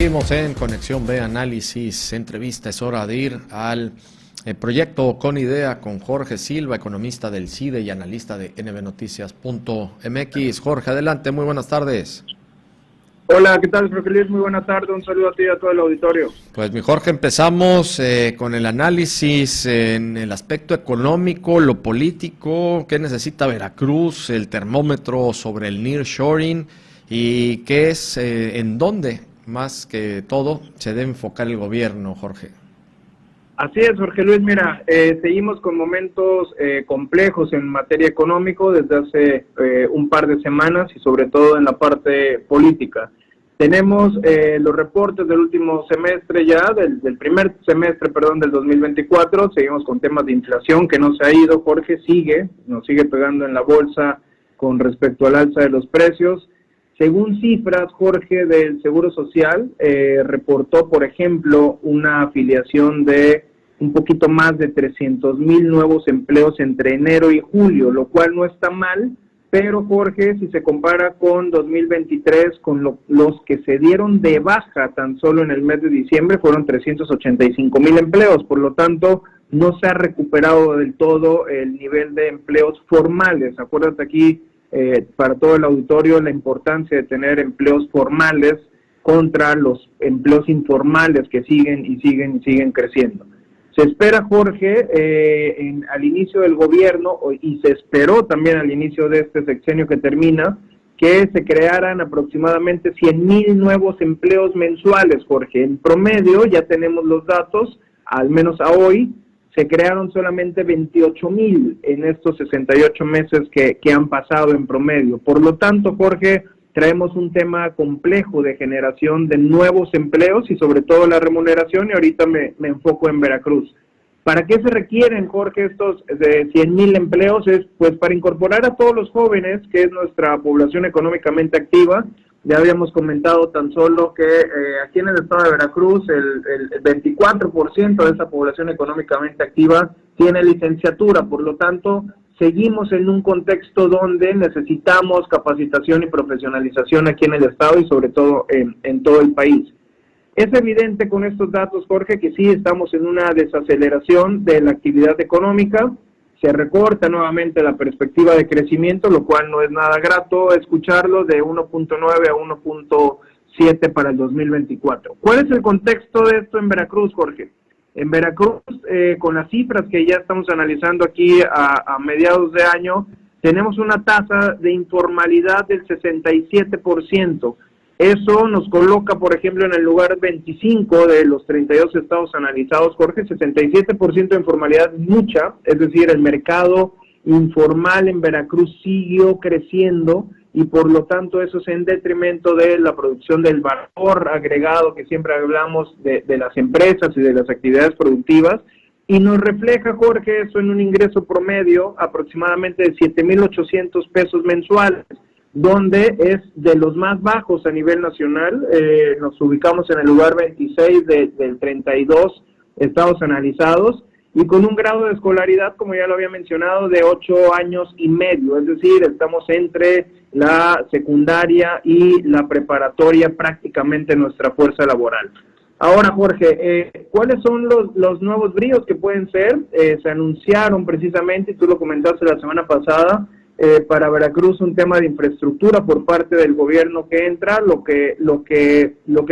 Seguimos en Conexión B Análisis, entrevista. Es hora de ir al proyecto Con Idea con Jorge Silva, economista del CIDE y analista de nbnoticias.mx. Jorge, adelante, muy buenas tardes. Hola, ¿qué tal, Jorge Luis? Muy buena tarde, un saludo a ti y a todo el auditorio. Pues mi Jorge, empezamos con el análisis en el aspecto económico, lo político, qué necesita Veracruz, el termómetro sobre el nearshoring y qué es, en dónde más que todo se debe enfocar el gobierno, Jorge. Así es, Jorge Luis, mira, seguimos con momentos complejos en materia económica desde hace un par de semanas y sobre todo en la parte política. Tenemos los reportes del último semestre ya, del primer semestre, perdón, del 2024, seguimos con temas de inflación que no se ha ido, Jorge, nos sigue pegando en la bolsa con respecto al alza de los precios. Según cifras, Jorge, del Seguro Social, reportó, por ejemplo, una afiliación de un poquito más de 300,000 nuevos empleos entre enero y julio, lo cual no está mal, pero, Jorge, si se compara con 2023, con los que se dieron de baja tan solo en el mes de diciembre, fueron 385,000 empleos, por lo tanto, no se ha recuperado del todo el nivel de empleos formales. Acuérdate aquí, para todo el auditorio, la importancia de tener empleos formales contra los empleos informales que siguen creciendo. Se espera, Jorge, al inicio del gobierno, y se esperó también al inicio de este sexenio que termina, que se crearan aproximadamente 100,000 nuevos empleos mensuales, Jorge. En promedio, ya tenemos los datos, al menos a hoy, se crearon solamente 28,000 en estos 68 meses que han pasado en promedio. Por lo tanto, Jorge, traemos un tema complejo de generación de nuevos empleos y sobre todo la remuneración, y ahorita me enfoco en Veracruz. ¿Para qué se requieren, Jorge, estos de 100,000 empleos? Es pues para incorporar a todos los jóvenes, que es nuestra población económicamente activa. Ya habíamos comentado tan solo que aquí en el estado de Veracruz el 24% de esa población económicamente activa tiene licenciatura, por lo tanto seguimos en un contexto donde necesitamos capacitación y profesionalización aquí en el estado y sobre todo en todo el país. Es evidente con estos datos, Jorge, que sí estamos en una desaceleración de la actividad económica. Se recorta nuevamente la perspectiva de crecimiento, lo cual no es nada grato escucharlo, de 1.9 a 1.7 para el 2024. ¿Cuál es el contexto de esto en Veracruz, Jorge? En Veracruz, con las cifras que ya estamos analizando aquí a mediados de año, tenemos una tasa de informalidad del 67%. Eso nos coloca, por ejemplo, en el lugar 25 de los 32 estados analizados, Jorge. 67% de informalidad, mucha, es decir, el mercado informal en Veracruz siguió creciendo y por lo tanto eso es en detrimento de la producción del valor agregado que siempre hablamos de las empresas y de las actividades productivas, y nos refleja, Jorge, eso en un ingreso promedio aproximadamente de 7,800 pesos mensuales, donde es de los más bajos a nivel nacional. Nos ubicamos en el lugar 26 del 32 estados analizados, y con un grado de escolaridad, como ya lo había mencionado, de 8 años y medio, es decir, estamos entre la secundaria y la preparatoria prácticamente nuestra fuerza laboral. Ahora, Jorge, ¿cuáles son los nuevos bríos que pueden ser? Se anunciaron precisamente, y tú lo comentaste la semana pasada, para Veracruz un tema de infraestructura por parte del gobierno que entra, lo que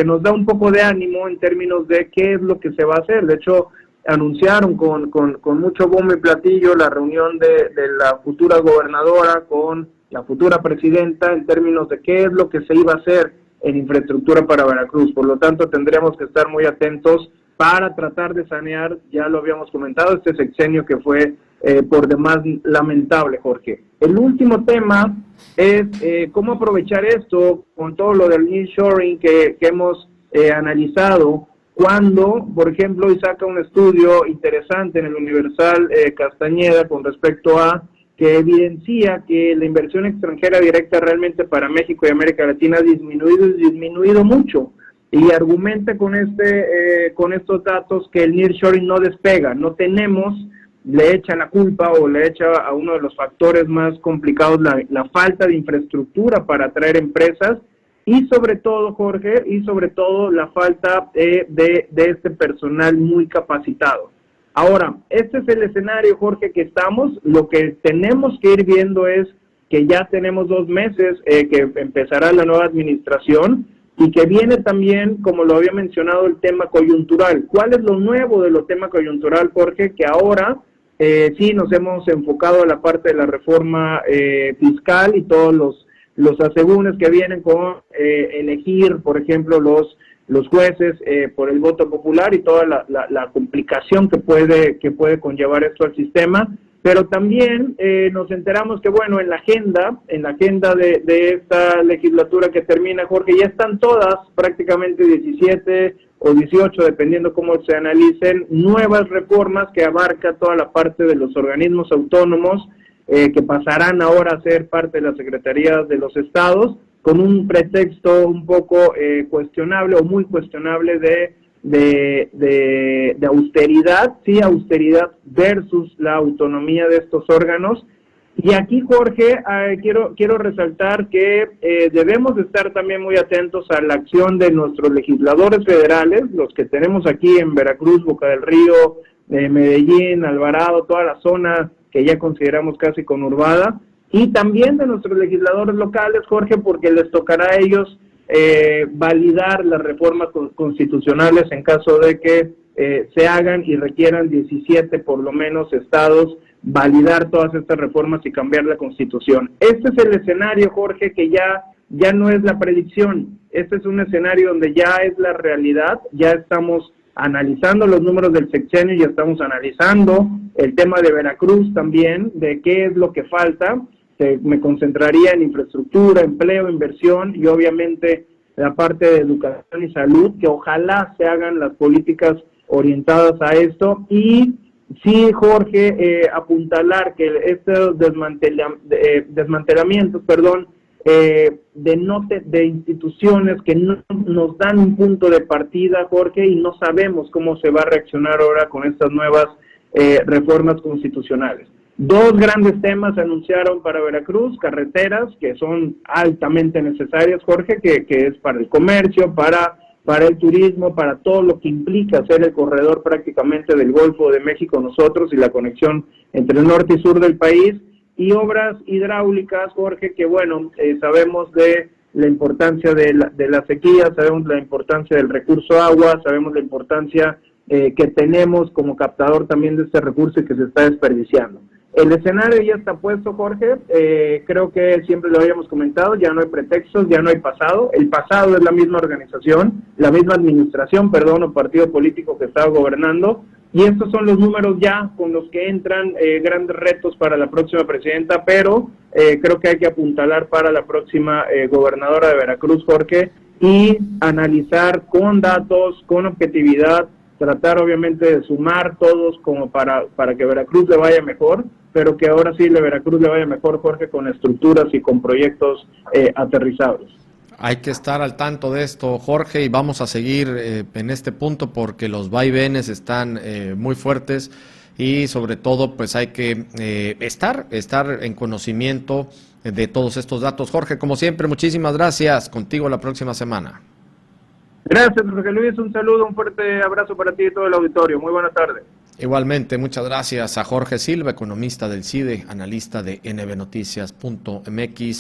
nos da un poco de ánimo en términos de qué es lo que se va a hacer. De hecho, anunciaron con mucho bombo y platillo la reunión de la futura gobernadora con la futura presidenta en términos de qué es lo que se iba a hacer en infraestructura para Veracruz. Por lo tanto, tendríamos que estar muy atentos para tratar de sanear, ya lo habíamos comentado, este sexenio que fue por demás lamentable, Jorge. El último tema es cómo aprovechar esto con todo lo del nearshoring que hemos analizado, cuando, por ejemplo, hoy saca un estudio interesante en el Universal Castañeda con respecto a que evidencia que la inversión extranjera directa realmente para México y América Latina ha disminuido mucho, y argumenta con estos datos que el nearshoring no despega. No tenemos, le echa la culpa o le echa a uno de los factores más complicados la falta de infraestructura para atraer empresas, y sobre todo, Jorge, y sobre todo la falta de este personal muy capacitado. Ahora, este es el escenario, Jorge, que estamos. Lo que tenemos que ir viendo es que ya tenemos 2 meses que empezará la nueva administración y que viene también, como lo había mencionado, el tema coyuntural. ¿Cuál es lo nuevo de lo tema coyuntural, Jorge? Que ahora sí nos hemos enfocado a la parte de la reforma fiscal y todos los asegúnes que vienen con elegir, por ejemplo, los jueces por el voto popular y toda la complicación que puede conllevar esto al sistema. Pero también nos enteramos que, bueno, en la agenda de esta legislatura que termina, Jorge, ya están todas, prácticamente 17 o 18, dependiendo cómo se analicen, nuevas reformas que abarca toda la parte de los organismos autónomos, que pasarán ahora a ser parte de la Secretaría de los Estados, con un pretexto un poco cuestionable o muy cuestionable de austeridad, sí, austeridad versus la autonomía de estos órganos. Y aquí, Jorge, quiero resaltar que debemos estar también muy atentos a la acción de nuestros legisladores federales, los que tenemos aquí en Veracruz, Boca del Río, Medellín, Alvarado, toda la zona que ya consideramos casi conurbada, y también de nuestros legisladores locales, Jorge, porque les tocará a ellos validar las reformas constitucionales en caso de que se hagan y requieran 17 por lo menos estados validar todas estas reformas y cambiar la Constitución. Este es el escenario, Jorge, que ya no es la predicción. Este es un escenario donde ya es la realidad. Ya estamos analizando los números del sexenio, ya estamos analizando el tema de Veracruz también, de qué es lo que falta. Me concentraría en infraestructura, empleo, inversión y obviamente la parte de educación y salud, que ojalá se hagan las políticas orientadas a esto. Y sí, Jorge, apuntalar que estos desmantelamientos, de instituciones que no nos dan un punto de partida, Jorge, y no sabemos cómo se va a reaccionar ahora con estas nuevas reformas constitucionales. 2 grandes temas se anunciaron para Veracruz: carreteras, que son altamente necesarias, Jorge, que es para el comercio, para el turismo, para todo lo que implica ser el corredor prácticamente del Golfo de México nosotros y la conexión entre el norte y sur del país, y obras hidráulicas, Jorge, que bueno, sabemos de la importancia de la sequía, sabemos la importancia del recurso agua, sabemos la importancia que tenemos como captador también de este recurso y que se está desperdiciando. El escenario ya está puesto, Jorge. Creo que siempre lo habíamos comentado, ya no hay pretextos, ya no hay pasado. El pasado es la misma organización, la misma administración, o partido político que está gobernando. Y estos son los números ya con los que entran grandes retos para la próxima presidenta, pero creo que hay que apuntalar para la próxima gobernadora de Veracruz, Jorge, y analizar con datos, con objetividad, tratar obviamente de sumar todos como para que Veracruz le vaya mejor, pero que ahora sí Veracruz le vaya mejor, Jorge, con estructuras y con proyectos aterrizados. Hay que estar al tanto de esto, Jorge, y vamos a seguir en este punto porque los vaivenes están muy fuertes y sobre todo pues hay que estar en conocimiento de todos estos datos. Jorge, como siempre, muchísimas gracias. Contigo la próxima semana. Gracias, Jorge Luis. Un saludo, un fuerte abrazo para ti y todo el auditorio. Muy buena tarde. Igualmente, muchas gracias a Jorge Silva, economista del CIDE, analista de nbnoticias.mx.